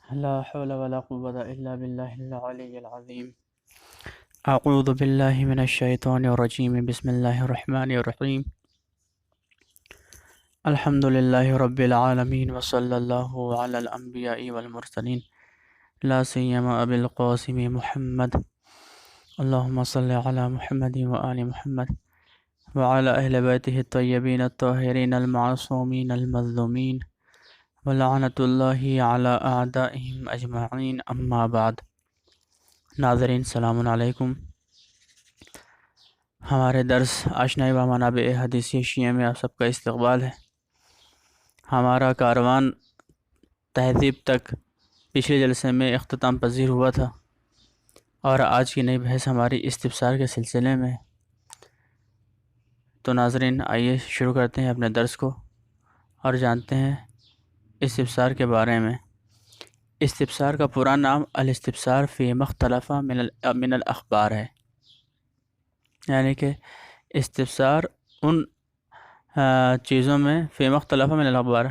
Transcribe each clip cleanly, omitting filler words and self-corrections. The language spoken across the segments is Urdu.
لا حول ولا قوة إلا بالله العلي العظيم. أعوذ بالله من الشيطان الرجيم. بسم الله الرحمن الرحيم. الحمد لله رب العالمين وصلى الله على الأنبياء والمرسلين لا سيما أبي القاسم محمد. اللهم صل على محمد وآل محمد وعلى أهل بيته الطيبين الطاهرين المعصومين المظلومين ولعنة الله على أعدائهم أجمعين. أما بعد. ناظرین السلام علیکم. ہمارے درس آشنائی و منابع حدیثی شیعہ میں آپ سب کا استقبال ہے. ہمارا کاروان تہذیب تک پچھلے جلسے میں اختتام پذیر ہوا تھا اور آج کی نئی بحث ہماری استفسار کے سلسلے میں ہے. تو ناظرین آئیے شروع کرتے ہیں اپنے درس کو اور جانتے ہیں استفسار کے بارے میں. استفسار کا پورا نام الاستفسار فی مختلف من الاخبار ہے، یعنی کہ استفسار ان چیزوں میں فی مختلف من الاخبار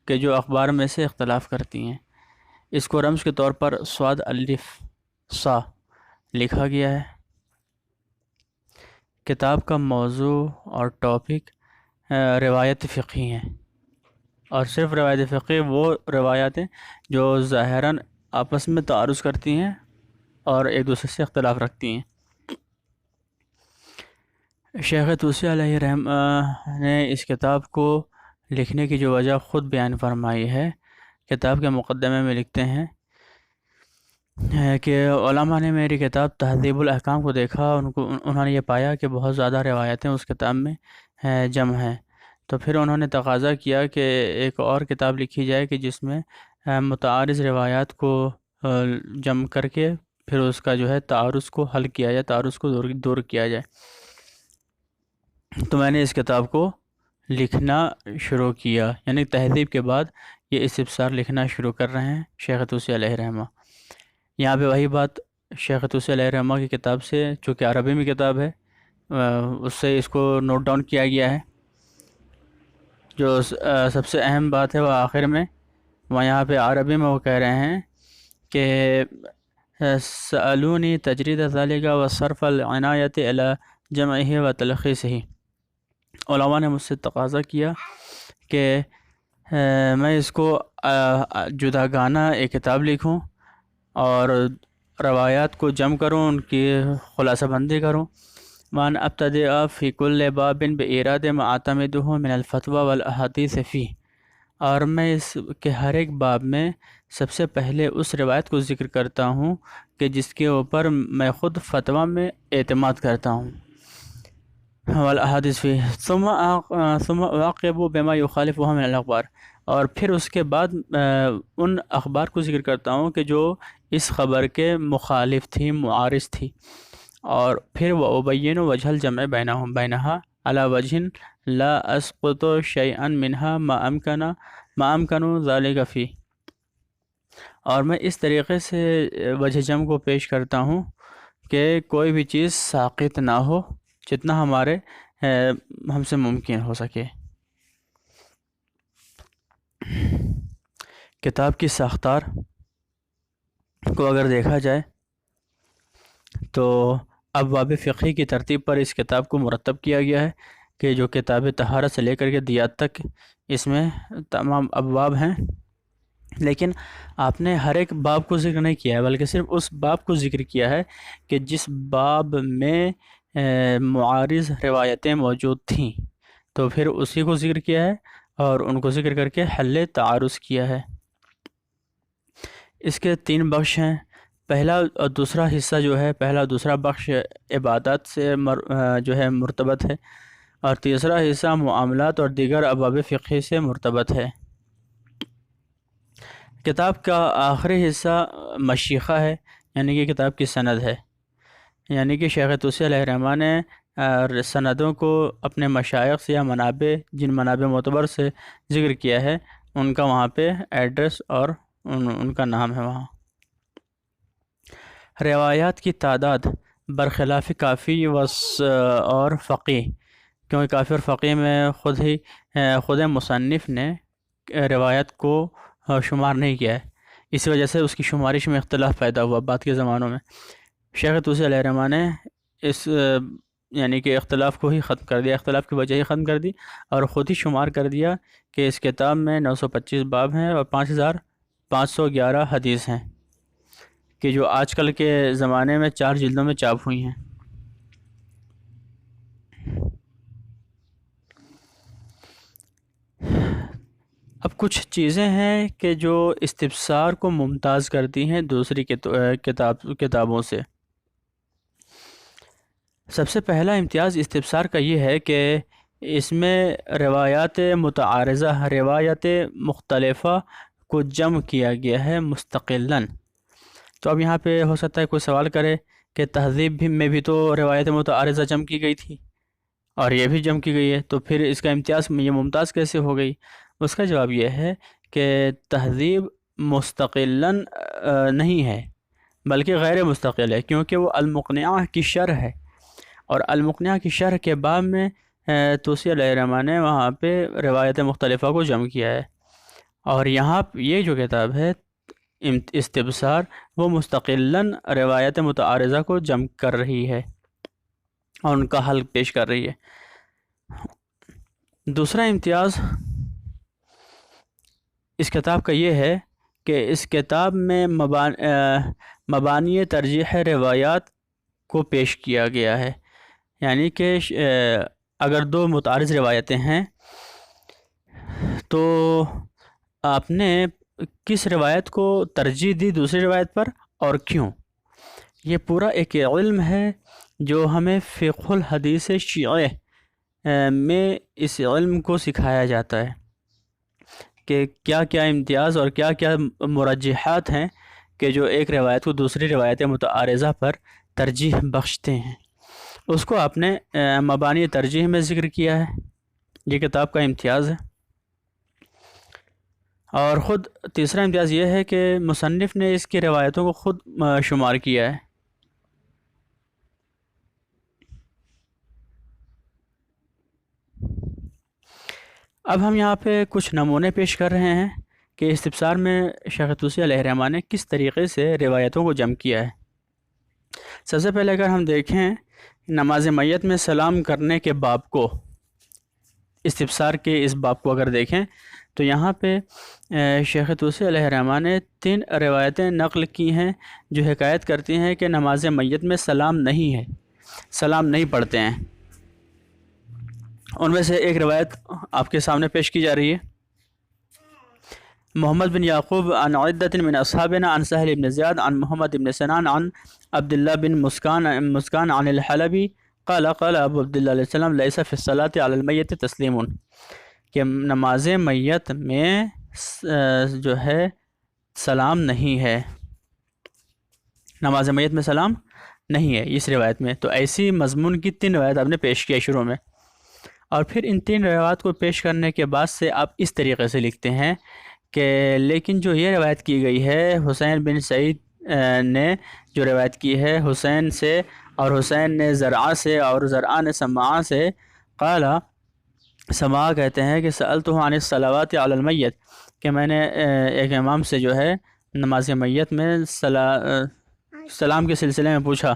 کہ جو اخبار میں سے اختلاف کرتی ہیں. اس کو رمز کے طور پر صاد الف صا لکھا گیا ہے. کتاب کا موضوع اور ٹاپک روایت فقہی ہیں، اور صرف روایت فقہی وہ روایات ہیں جو ظاہراً آپس میں تعارض کرتی ہیں اور ایک دوسرے سے اختلاف رکھتی ہیں. شیخ طوسی علیہ رحمہ نے اس کتاب کو لکھنے کی جو وجہ خود بیان فرمائی ہے. کتاب کے مقدمے میں لکھتے ہیں کہ علماء نے میری کتاب تہذیب الاحکام کو دیکھا، انہوں نے یہ پایا کہ بہت زیادہ روایتیں اس کتاب میں جمع ہیں. تو پھر انہوں نے تقاضا کیا کہ ایک اور کتاب لکھی جائے کہ جس میں متعارض روایات کو جمع کر کے پھر اس کا جو ہے تعارض کو حل کیا جائے، تعارض کو دور کیا جائے. تو میں نے اس کتاب کو لکھنا شروع کیا، یعنی تہذیب کے بعد یہ استفسار لکھنا شروع کر رہے ہیں شیخ طوسی علیہ رحمہ. یہاں پہ وہی بات شیخ طوسی علیہ رحمہ کی کتاب سے، چونکہ عربی میں کتاب ہے، اس سے اس کو نوٹ ڈاؤن کیا گیا ہے. جو سب سے اہم بات ہے وہ آخر میں، وہاں یہاں پہ عربی میں وہ کہہ رہے ہیں کہ سألونی تجرید ذالک و صرف العنایت الی جمعہ و تلخیصہ. علماء نے مجھ سے تقاضا کیا کہ میں اس کو جداگانہ ایک کتاب لکھوں اور روایات کو جمع کروں، ان کی خلاصہ بندی کروں. وان ابتدئ فی کل باب بإیراد ما اعتمدہ من الفتوی والاحادیث فیہ، اور میں اس کے ہر ایک باب میں سب سے پہلے اس روایت کو ذکر کرتا ہوں کہ جس کے اوپر میں خود فتویٰ میں اعتماد کرتا ہوں. والاحادیث فیہ ثم اعقب بما یخالفہ من الاخبار، اور پھر اس کے بعد ان اخبار کو ذکر کرتا ہوں کہ جو اس خبر کے مخالف تھی، معارض تھی. اور پھر وَأُبَيِّنُ وَجْهَ الْجَمْعِ بَيْنَهَا عَلَى وَجْهٍ لَا أَسْقُطُ شَيْئًا مِنْهَا مَا أَمْكَنُ ذَلِكَ فِيهِ، اور میں اس طریقے سے وجہ جمع کو پیش کرتا ہوں کہ کوئی بھی چیز ساقط نہ ہو جتنا ہم سے ممکن ہو سکے. کتاب کی ساختار کو اگر دیکھا جائے تو ابواب فقہی کی ترتیب پر اس کتاب کو مرتب کیا گیا ہے کہ جو کتاب طہارت سے لے کر کے دیات تک اس میں تمام ابواب ہیں. لیکن آپ نے ہر ایک باب کو ذکر نہیں کیا ہے، بلکہ صرف اس باب کو ذکر کیا ہے کہ جس باب میں معارض روایتیں موجود تھیں، تو پھر اسی کو ذکر کیا ہے اور ان کو ذکر کر کے حل تعارض کیا ہے. اس کے 3 بخش ہیں. پہلا اور دوسرا حصہ جو ہے، پہلا اور دوسرا بخش عبادات سے جو ہے مرتبط ہے، اور تیسرا حصہ معاملات اور دیگر ابواب فقہی سے مرتبط ہے. کتاب کا آخری حصہ مشیخہ ہے، یعنی کہ کتاب کی سند ہے، یعنی کہ شیخ طوسی علیہ رحمہ نے سندوں کو اپنے مشائخ سے یا منابع، جن منابع معتبر سے ذکر کیا ہے، ان کا وہاں پہ ایڈریس اور ان کا نام ہے وہاں. روایات کی تعداد برخلاف کافی اور فقی، کیونکہ کافی اور فقی میں خود مصنف نے روایت کو شمار نہیں کیا ہے. اسی وجہ سے اس کی شمارش میں اختلاف پیدا ہوا بعد کے زمانوں میں۔ شیخ طوسی علیہ الرحمہ نے اس یعنی کہ اختلاف کو ہی ختم کر دیا، اختلاف کی وجہ ہی ختم کر دی، اور خود ہی شمار کر دیا کہ اس کتاب میں 925 باب ہیں اور 5511 حدیث ہیں، کہ جو آج کل کے زمانے میں 4 جلدوں میں چاپ ہوئی ہیں۔ اب کچھ چیزیں ہیں کہ جو استفسار کو ممتاز کرتی ہیں دوسری کتابوں سے۔ سب سے پہلا امتیاز استفسار کا یہ ہے کہ اس میں روایات متعارضہ، روایات مختلفہ کو جمع کیا گیا ہے مستقلاً۔ تو اب یہاں پہ ہو سکتا ہے کوئی سوال کرے کہ تہذیب میں بھی تو روایت متعارضہ جمع کی گئی تھی اور یہ بھی جمع کی گئی ہے، تو پھر اس کا امتیاز یہ ممتاز کیسے ہو گئی؟ اس کا جواب یہ ہے کہ تہذیب مستقلاً نہیں ہے بلکہ غیر مستقل ہے، کیونکہ وہ المقنعہ کی شرح ہے، اور المقنعہ کی شرح کے باب میں طوسی علیہ الرحمہ نے وہاں پہ روایت مختلفہ کو جمع کیا ہے، اور یہاں یہ جو کتاب ہے استبصار وہ مستقلاً روایت متعارضہ کو جمع کر رہی ہے اور ان کا حل پیش کر رہی ہے۔ دوسرا امتیاز اس کتاب کا یہ ہے کہ اس کتاب میں مبانی ترجیح روایات کو پیش کیا گیا ہے، یعنی کہ اگر 2 متعارض روایتیں ہیں تو آپ نے کس روایت کو ترجیح دی دوسری روایت پر اور کیوں؟ یہ پورا ایک علم ہے جو ہمیں فقہ الحدیث شیعہ میں اس علم کو سکھایا جاتا ہے کہ کیا کیا امتیاز اور کیا کیا مرجحات ہیں کہ جو ایک روایت کو دوسری روایت متعارضہ پر ترجیح بخشتے ہیں۔ اس کو آپ نے مبانی ترجیح میں ذکر کیا ہے، یہ کتاب کا امتیاز ہے۔ اور خود تیسرا امتیاز یہ ہے کہ مصنف نے اس کی روایتوں کو خود شمار کیا ہے۔ اب ہم یہاں پہ کچھ نمونے پیش کر رہے ہیں کہ استفسار میں شیخ طوسی علیہ الرحمہ نے کس طریقے سے روایتوں کو جمع کیا ہے۔ سب سے پہلے اگر ہم دیکھیں نماز میت میں سلام کرنے کے باب کو، استفسار کے اس باب کو اگر دیکھیں تو یہاں پہ شیخ طوسی علیہ الرحمہ نے 3 روایتیں نقل کی ہیں جو حکایت کرتی ہیں کہ نماز میت میں سلام نہیں ہے، سلام نہیں پڑھتے ہیں۔ ان میں سے ایک روایت آپ کے سامنے پیش کی جا رہی ہے۔ محمد بن یعقوب عن عدت من اصحابنا عن سہل بن زیاد عن محمد بن سنان عن عبداللہ بن مسکان عن الحلبی قال قال ابو عبداللہ علیہ السلام لیس فی الصلاة علی المیت تسلیم، کہ نماز میت میں جو ہے سلام نہیں ہے، نماز میت میں سلام نہیں ہے اس روایت میں۔ تو ایسی مضمون کی 3 روایت آپ نے پیش کیا شروع میں، اور پھر ان 3 روایات کو پیش کرنے کے بعد سے آپ اس طریقے سے لکھتے ہیں کہ لیکن جو یہ روایت کی گئی ہے حسین بن سعید نے جو روایت کی ہے حسین سے، اور حسین نے زرعہ سے، اور زرعہ نے سماع سے، قال سماع کہتے ہیں کہ سألتہ عن الصلوات علی المیت، کہ میں نے ایک امام سے جو ہے نماز میت میں سلام کے سلسلے میں پوچھا،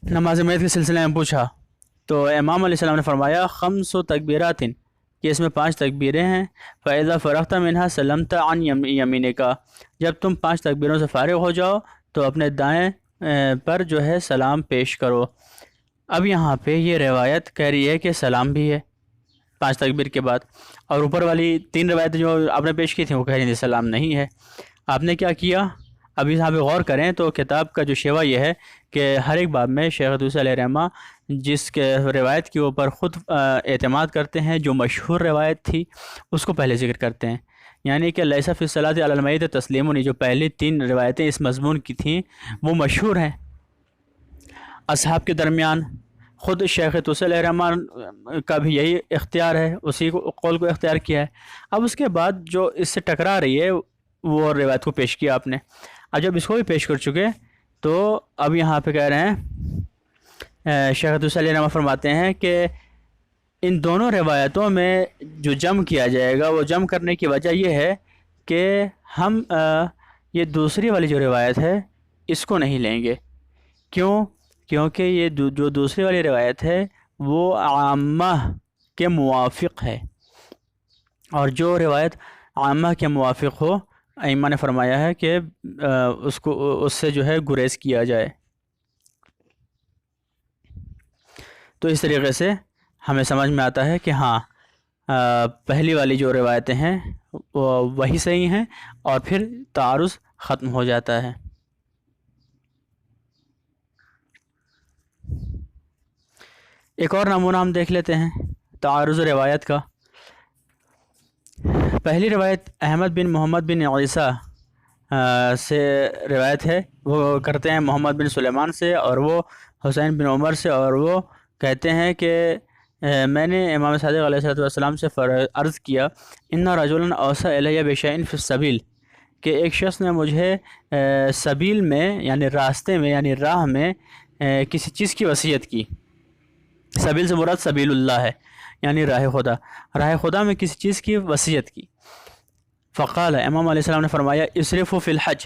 نماز میت کے سلسلے میں پوچھا، تو امام علیہ السلام نے فرمایا 5 تکبیرات، کہ اس میں 5 تکبیریں ہیں، فَإِذَا فَرَغْتَ مِنْهَا سَلَمْتَ عَنْ يَمِينِكَ، جب تم 5 تکبیروں سے فارغ ہو جاؤ تو اپنے دائیں پر جو ہے سلام پیش کرو۔ اب یہاں پہ یہ روایت کہہ رہی ہے کہ سلام بھی ہے 5 تکبیر کے بعد، اور اوپر والی 3 روایتیں جو آپ نے پیش کی تھیں وہ کہہ رہی تھیں سلام نہیں ہے۔ آپ نے کیا کیا؟ اب یہاں پہ غور کریں تو کتاب کا جو شیوا یہ ہے کہ ہر ایک باب میں شیخ طوسی علیہ الرحمہ جس کے روایت کے اوپر خود اعتماد کرتے ہیں، جو مشہور روایت تھی اس کو پہلے ذکر کرتے ہیں، یعنی کہ لیس فی الصلاۃ علی المیت تسلیم، جو پہلی 3 روایتیں اس مضمون کی تھیں وہ مشہور ہیں اصحاب کے درمیان۔ خود شیخ طوسی علیہ الرحمہ کا بھی یہی اختیار ہے، اسی کو قول کو اختیار کیا ہے۔ اب اس کے بعد جو اس سے ٹکرا رہی ہے وہ روایت کو پیش کیا آپ نے، اب جب اس کو بھی پیش کر چکے تو اب یہاں پہ کہہ رہے ہیں شیخ طوسی علیہ الرحمہ فرماتے ہیں کہ ان دونوں روایتوں میں جو جمع کیا جائے گا وہ جمع کرنے کی وجہ یہ ہے کہ ہم یہ دوسری والی جو روایت ہے اس کو نہیں لیں گے. کیوں؟ کیونکہ یہ جو دوسری والی روایت ہے وہ عامہ کے موافق ہے، اور جو روایت عامہ کے موافق ہو ائمہ نے فرمایا ہے کہ اس سے جو ہے گریز کیا جائے. تو اس طریقے سے ہمیں سمجھ میں آتا ہے کہ ہاں پہلی والی جو روایتیں ہیں وہی صحیح ہیں، اور پھر تعارض ختم ہو جاتا ہے. ایک اور نمونہ ہم دیکھ لیتے ہیں تعارض روایت کا. پہلی روایت احمد بن محمد بن عیسیٰ سے روایت ہے. وہ کرتے ہیں محمد بن سلیمان سے، اور وہ حسین بن عمر سے، اور وہ کہتے ہیں کہ میں نے امام صادق علیہ السلام سے عرض کیا ان رجلا اوصى الیہ بشیء فی السبیل، کہ ایک شخص نے مجھے سبیل میں یعنی راستے میں یعنی راہ میں کسی چیز کی وصیت کی. سبیل سے مراد سبیل اللہ ہے، یعنی راہ خدا میں کسی چیز کی وصیت کی. فقال، امام علیہ السلام نے فرمایا اسرفوا فی الحج.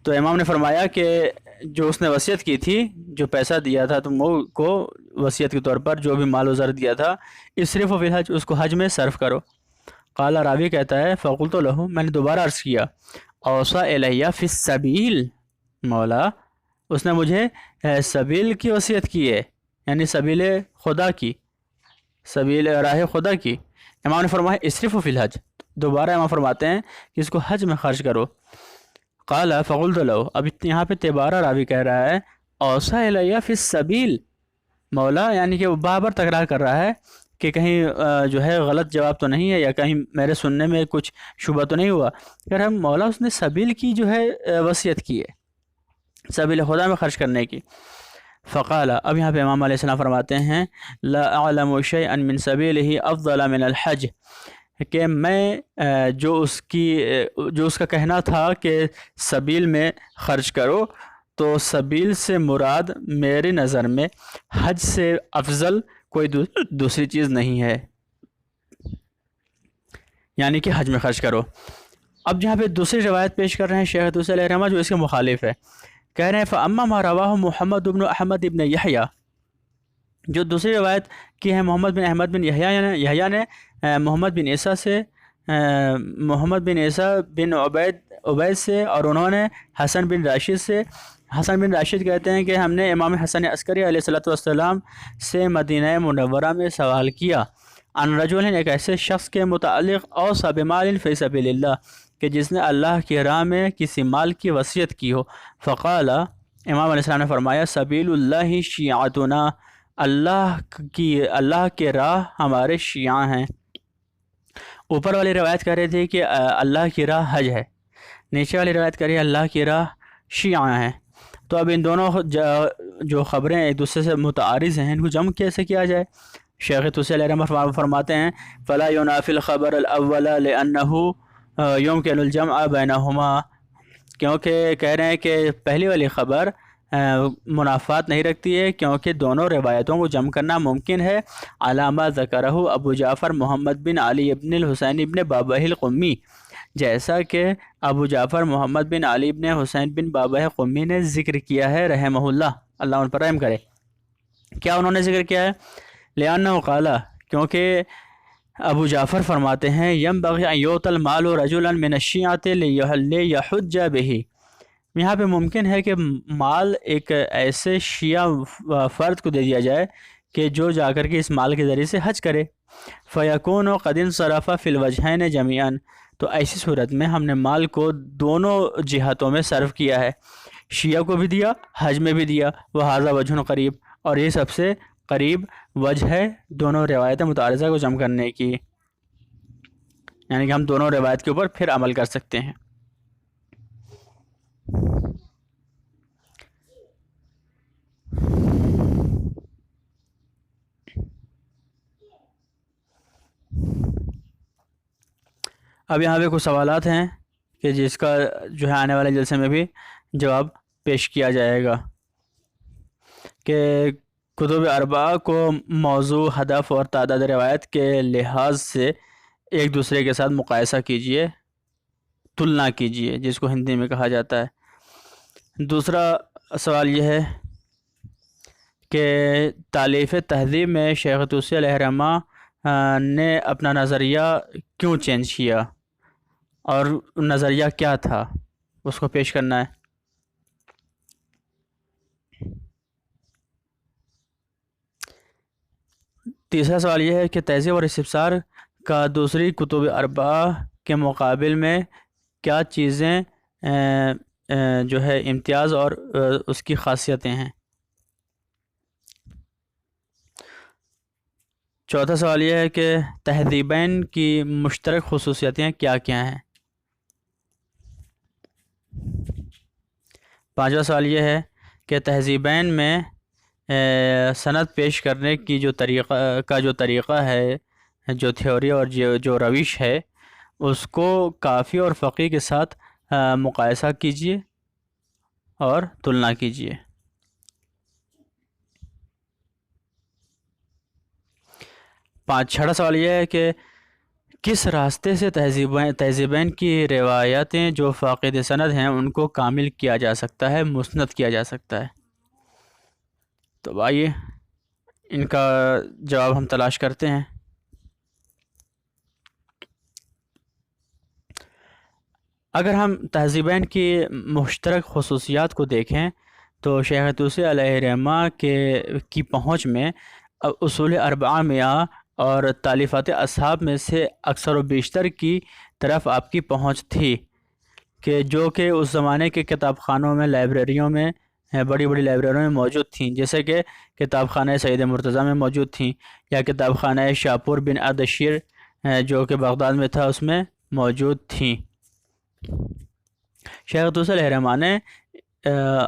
تو امام نے فرمایا کہ جو اس نے وصیت کی تھی، جو پیسہ دیا تھا تم کو وصیت کے طور پر، جو بھی مال و زر دیا تھا، اسرفوا فی الحج، اس کو حج میں صرف کرو. قال، راوی کہتا ہے فقلت له، میں نے دوبارہ عرض کیا اوصى الیہ فی السبیل، مولا اس نے مجھے سبیل کی وصیت کی ہے، یعنی سبیل خدا کی، سبیل راہ خدا کی. امام نے فرمایا اسرفوا فی الحج. دوبارہ امام فرماتے ہیں کہ اس کو حج میں خرچ کرو. قال فقلت له، اب یہاں پہ تبارہ راوی کہہ رہا ہے اوصى الیہ فی السبیل، مولا یعنی کہ وہ بار تکرار کر رہا ہے کہ کہیں جو ہے غلط جواب تو نہیں ہے، یا کہیں میرے سننے میں کچھ شبہ تو نہیں ہوا. کہہ رہا ہے مولا اس نے سبیل کی جو ہے وصیت کی ہے، سبیل خدا میں خرچ کرنے کی. فقال، اب یہاں پہ امام علیہ السلام فرماتے ہیں لا اعلم شیئا من سبیلہ افضل من الحج، کہ میں جو اس کا کہنا تھا کہ سبیل میں خرچ کرو، تو سبیل سے مراد میری نظر میں حج سے افضل کوئی دوسری چیز نہیں ہے، یعنی کہ حج میں خرچ کرو. اب جہاں پہ دوسری روایت پیش کر رہے ہیں شیخ توسی علیہ رحمہ، جو اس کے مخالف ہے. کہہ رہے ہیں فَأَمَّا مَا رَوَاهُ محمد بن احمد ابن یحییٰ، جو دوسری روایت کی ہے محمد بن احمد بن یحییٰ نے محمد بن عیسیٰ سے، محمد بن عیسیٰ بن عبید سے، اور انہوں نے حسن بن راشد سے. حسن بن راشد کہتے ہیں کہ ہم نے امام حسن عسکری علیہ السلام سے مدینہ منورہ میں سوال کیا عن رجل، ایک ایسے شخص کے متعلق اوصى بمال فی سبیل اللہ، کہ جس نے اللہ کی راہ میں کسی مال کی وصیت کی ہو. فقال، امام علیہ السلام نے فرمایا سبیل اللہ شیعتنا، اللہ کے راہ ہمارے شیعہ ہیں. اوپر والی روایت کہہ رہی تھی کہ اللہ کی راہ حج ہے، نیچے والی روایت کہہ رہی ہے اللہ کی راہ شیعہ ہیں. تو اب ان دونوں جو خبریں ایک دوسرے سے متعارض ہیں، ان کو جمع کیسے کیا جائے؟ شیخ توسی علیہ رحمہ فرماتے ہیں فلا ينافي الخبر الاول لانه يمكن الجمع بينهما، کیونکہ کہہ رہے ہیں کہ پہلی والی خبر منافات نہیں رکھتی ہے، کیونکہ دونوں روایتوں کو جمع کرنا ممکن ہے. علامہ ذکرہ ابو جعفر محمد بن علی ابن الحسین ابن بابہ القمی، جیسا کہ ابو جعفر محمد بن علی بن حسین بن بابہ قمی نے ذکر کیا ہے رحمہ اللہ، اللہ ان پر رحم کرے. کیا انہوں نے ذکر کیا ہے؟ لأنہ قال، کیونکہ ابو جعفر فرماتے ہیں ینبغی ان یؤتی المال رجلا من الشیعۃ لیحج بہ، یہاں پہ ممکن ہے کہ مال ایک ایسے شیعہ فرد کو دے دیا جائے کہ جو جا کر کے اس مال کے ذریعے سے حج کرے. فیکون قد انصرف فی الوجہین جمیعا، تو ایسی صورت میں ہم نے مال کو دونوں جہتوں میں صرف کیا ہے، شیعہ کو بھی دیا، حج میں بھی دیا. وہذا وجہ قریب، اور یہ سب سے قریب وجہ ہے دونوں روایت متعارضہ کو جمع کرنے کی، یعنی کہ ہم دونوں روایت کے اوپر پھر عمل کر سکتے ہیں. اب یہاں پہ کچھ سوالات ہیں کہ جس کا جو ہے آنے والے جلسے میں بھی جواب پیش کیا جائے گا، کہ کتب اربعہ کو موضوع، ہدف اور تعداد روایت کے لحاظ سے ایک دوسرے کے ساتھ مقایسہ کیجئے، تلنا کیجئے، جس کو ہندی میں کہا جاتا ہے۔ دوسرا سوال یہ ہے کہ تالیف تہذیب میں شیخ طوسی علیہ الرحمہ نے اپنا نظریہ کیوں چینج کیا، اور نظریہ کیا تھا، اس کو پیش کرنا ہے۔ تیسرا سوال یہ ہے کہ تہذیب اور استفسار کا دوسری کتب اربعہ کے مقابل میں کیا چیزیں جو ہے امتیاز اور اس کی خاصیتیں ہیں۔ چوتھا سوال یہ ہے کہ تہذیبین کی مشترک خصوصیتیں کیا کیا ہیں۔ پانچواں سوال یہ ہے کہ تہذیبین میں سند پیش کرنے کی جو طریقہ ہے، جو تھیوری اور جو روش ہے، اس کو کافی اور فقیہ کے ساتھ مقایسہ کیجیے اور تلنا کیجیے۔ چھٹا سوال یہ ہے کہ کس راستے سے تہذیبین کی روایتیں جو فاقد سند ہیں ان کو کامل کیا جا سکتا ہے، مسند کیا جا سکتا ہے۔ تو آئیے ان کا جواب ہم تلاش کرتے ہیں۔ اگر ہم تہذیبین کی مشترک خصوصیات کو دیکھیں تو شیخ طوسی علیہ الرحمہ کی پہنچ میں اصول اربعہ میں اور تالیفات اصحاب میں سے اکثر و بیشتر کی طرف آپ کی پہنچ تھی، کہ اس زمانے کے کتاب خانوں میں، لائبریریوں میں، بڑی بڑی لائبریریوں میں موجود تھیں، جیسے کہ کتاب خانہ سید مرتضیٰ میں موجود تھیں، یا کتاب خانہ شاپور بن اردشیر جو کہ بغداد میں تھا اس میں موجود تھیں۔ شیخ طوسی علیہ الرحمہ نے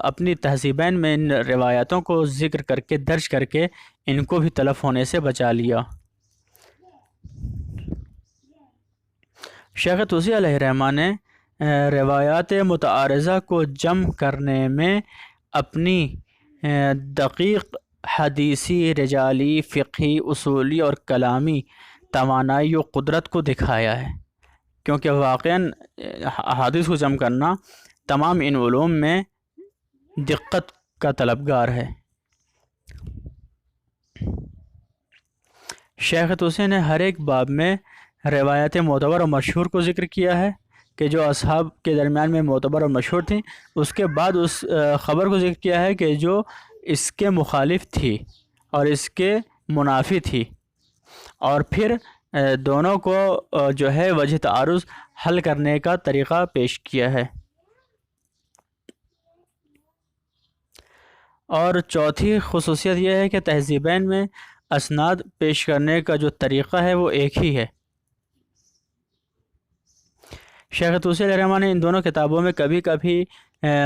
اپنی تہذیبین میں ان روایتوں کو ذکر کر کے، درج کر کے، ان کو بھی تلف ہونے سے بچا لیا۔ شیخ طوسی علیہ الرحمہ نے روایات متعارضہ کو جمع کرنے میں اپنی دقیق حدیثی، رجالی، فقہی، اصولی اور کلامی توانائی و قدرت کو دکھایا ہے، کیونکہ واقعاً احادیث کو جمع کرنا تمام ان علوم میں دقت کا طلبگار ہے۔ شیخ طوسی نے ہر ایک باب میں روایت معتبر اور مشہور کو ذکر کیا ہے، کہ جو اصحاب کے درمیان میں معتبر اور مشہور تھیں، اس کے بعد اس خبر کو ذکر کیا ہے کہ جو اس کے مخالف تھی اور اس کے منافی تھی، اور پھر دونوں کو جو ہے وجہ تعارض حل کرنے کا طریقہ پیش کیا ہے۔ اور چوتھی خصوصیت یہ ہے کہ تہذیبین میں اسناد پیش کرنے کا جو طریقہ ہے وہ ایک ہی ہے۔ شیخ طوسی علیہ الرحمہ نے ان دونوں کتابوں میں کبھی کبھی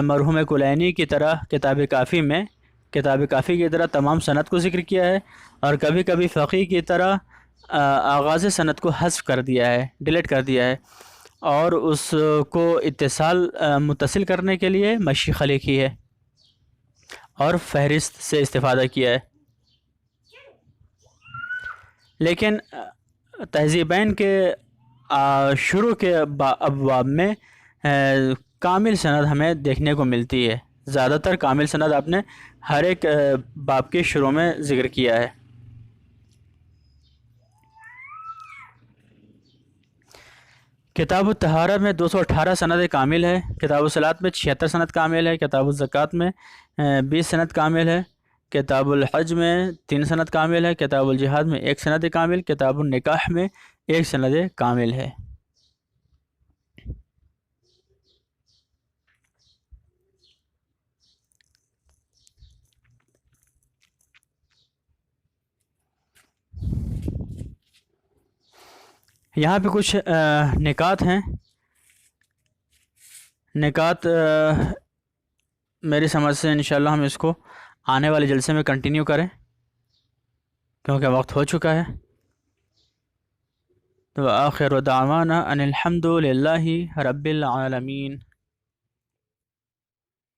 مرحوم کلینی کی طرح کتاب کافی کی طرح تمام سند کو ذکر کیا ہے، اور کبھی کبھی فقیہ کی طرح آغاز سند کو حذف کر دیا ہے، ڈیلیٹ کر دیا ہے، اور اس کو متصل کرنے کے لیے مشیخہ لکھی ہے اور فہرست سے استفادہ کیا ہے۔ لیکن تہذیبین کے شروع کے ابواب میں کامل سند ہمیں دیکھنے کو ملتی ہے۔ زیادہ تر کامل سند آپ نے ہر ایک باب کے شروع میں ذکر کیا ہے۔ کتاب الطہارہ میں 218 سند کامل ہے، کتاب الصلاۃ میں 76 سند کامل ہے، کتاب الزکوٰۃ میں 20 سند کامل ہے، کتاب الحج میں 3 سند کامل ہے، کتاب الجہاد میں 1 سند کامل، کتاب النکاح میں 1 سند کامل ہے۔ یہاں پہ کچھ نکات ہیں۔ نکات میری سمجھ سے انشاءاللہ ہم اس کو آنے والے جلسے میں کنٹینیو کریں، کیونکہ وقت ہو چکا ہے۔ تو آخر دعوانا ان الحمد للہ رب العالمین۔